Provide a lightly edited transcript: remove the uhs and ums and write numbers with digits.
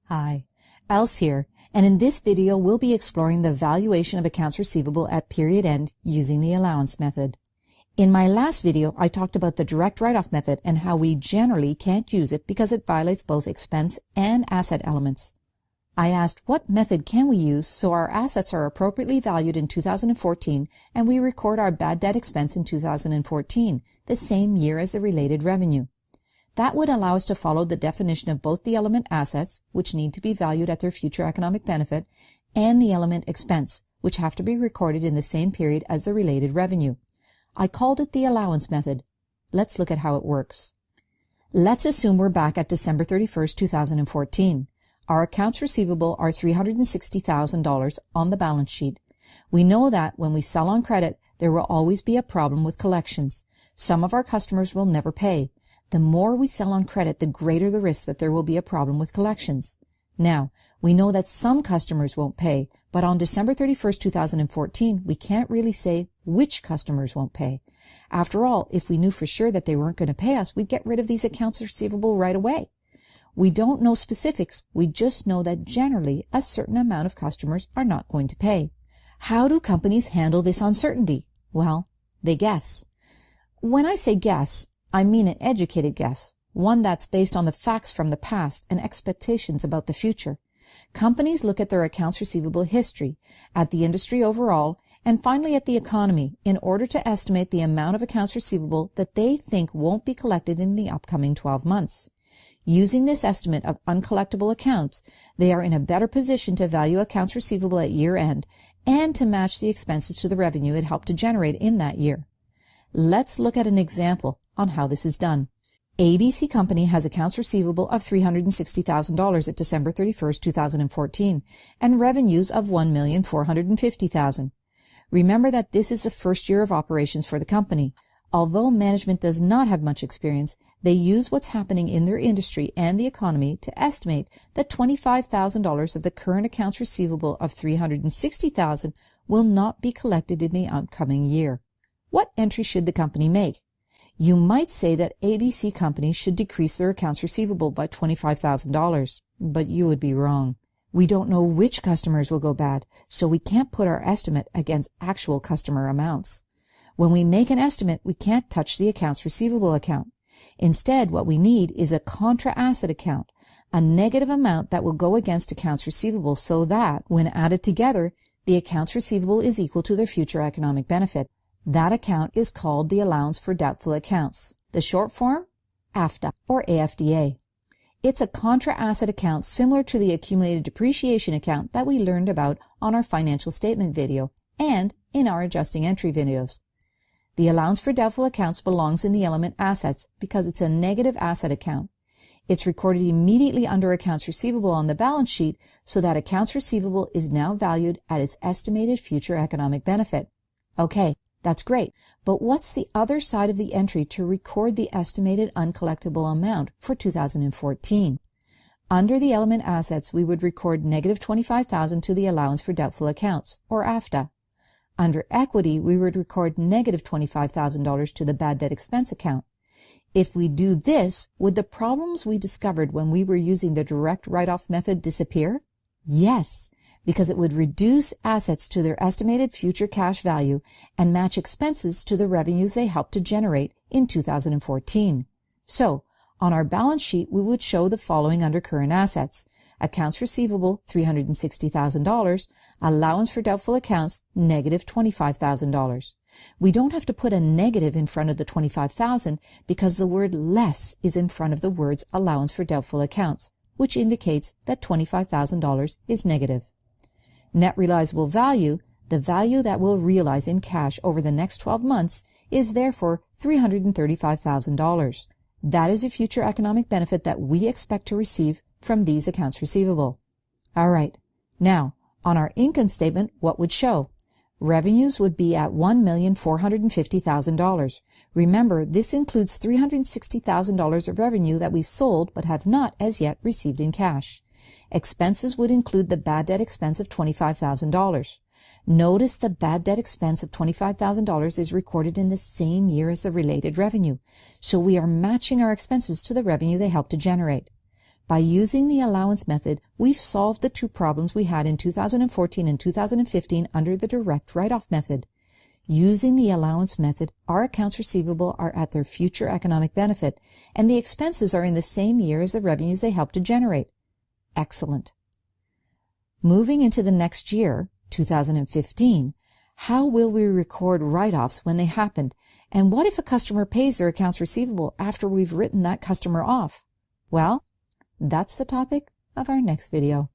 Hi, Else here, and in this video we'll be exploring the valuation of accounts receivable at period end using the allowance method. In my last video, I talked about the direct write-off method and how we generally can't use it because it violates both expense and asset elements. I asked what method can we use so our assets are appropriately valued in 2014 and we record our bad debt expense in 2014, the same year as the related revenue. That would allow us to follow the definition of both the element assets, which need to be valued at their future economic benefit, and the element expense, which have to be recorded in the same period as the related revenue. I called it the allowance method. Let's look at how it works. Let's assume we're back at December 31st, 2014. Our accounts receivable are $360,000 on the balance sheet. We know that when we sell on credit, there will always be a problem with collections. Some of our customers will never pay. The more we sell on credit, the greater the risk that there will be a problem with collections. Now, we know that some customers won't pay, but on December 31st, 2014, we can't really say which customers won't pay. After all, if we knew for sure that they weren't going to pay us, we'd get rid of these accounts receivable right away. We don't know specifics, we just know that generally a certain amount of customers are not going to pay. How do companies handle this uncertainty? Well, they guess. When I say guess, I mean an educated guess, one that's based on the facts from the past and expectations about the future. Companies look at their accounts receivable history, at the industry overall, and finally at the economy in order to estimate the amount of accounts receivable that they think won't be collected in the upcoming 12 months. Using this estimate of uncollectible accounts, they are in a better position to value accounts receivable at year end and to match the expenses to the revenue it helped to generate in that year. Let's look at an example on how this is done. ABC Company has accounts receivable of $360,000 at December 31st, 2014, and revenues of $1,450,000. Remember that this is the first year of operations for the company. Although management does not have much experience, they use what's happening in their industry and the economy to estimate that $25,000 of the current accounts receivable of $360,000 will not be collected in the upcoming year. What entry should the company make? You might say that ABC Company should decrease their accounts receivable by $25,000, but you would be wrong. We don't know which customers will go bad, so we can't put our estimate against actual customer amounts. When we make an estimate, we can't touch the accounts receivable account. Instead, what we need is a contra asset account, a negative amount that will go against accounts receivable so that, when added together, the accounts receivable is equal to their future economic benefit. That account is called the allowance for doubtful accounts. The short form? AFDA or AFDA. It's a contra asset account similar to the accumulated depreciation account that we learned about on our financial statement video and in our adjusting entry videos. The allowance for doubtful accounts belongs in the element assets because it's a negative asset account. It's recorded immediately under accounts receivable on the balance sheet so that accounts receivable is now valued at its estimated future economic benefit. Okay, that's great, but what's the other side of the entry to record the estimated uncollectible amount for 2014? Under the element assets, we would record negative $25,000 to the allowance for doubtful accounts, or AFDA. Under equity, we would record negative $25,000 to the bad debt expense account. If we do this, would the problems we discovered when we were using the direct write-off method disappear? Yes, because it would reduce assets to their estimated future cash value and match expenses to the revenues they helped to generate in 2014. So, on our balance sheet, we would show the following under current assets. Accounts receivable, $360,000. Allowance for doubtful accounts, negative $25,000. We don't have to put a negative in front of the $25,000 because the word less is in front of the words allowance for doubtful accounts, which indicates that $25,000 is negative. Net realizable value, the value that we'll realize in cash over the next 12 months, is therefore $335,000. That is a future economic benefit that we expect to receive from these accounts receivable. All right, now, on our income statement, what would show? Revenues would be at $1,450,000. Remember, this includes $360,000 of revenue that we sold but have not as yet received in cash. Expenses would include the bad debt expense of $25,000. Notice the bad debt expense of $25,000 is recorded in the same year as the related revenue, so we are matching our expenses to the revenue they help to generate. By using the allowance method, we've solved the two problems we had in 2014 and 2015 under the direct write-off method. Using the allowance method, our accounts receivable are at their future economic benefit, and the expenses are in the same year as the revenues they help to generate. Excellent. Moving into the next year, 2015, how will we record write-offs when they happened? And what if a customer pays their accounts receivable after we've written that customer off? Well, that's the topic of our next video.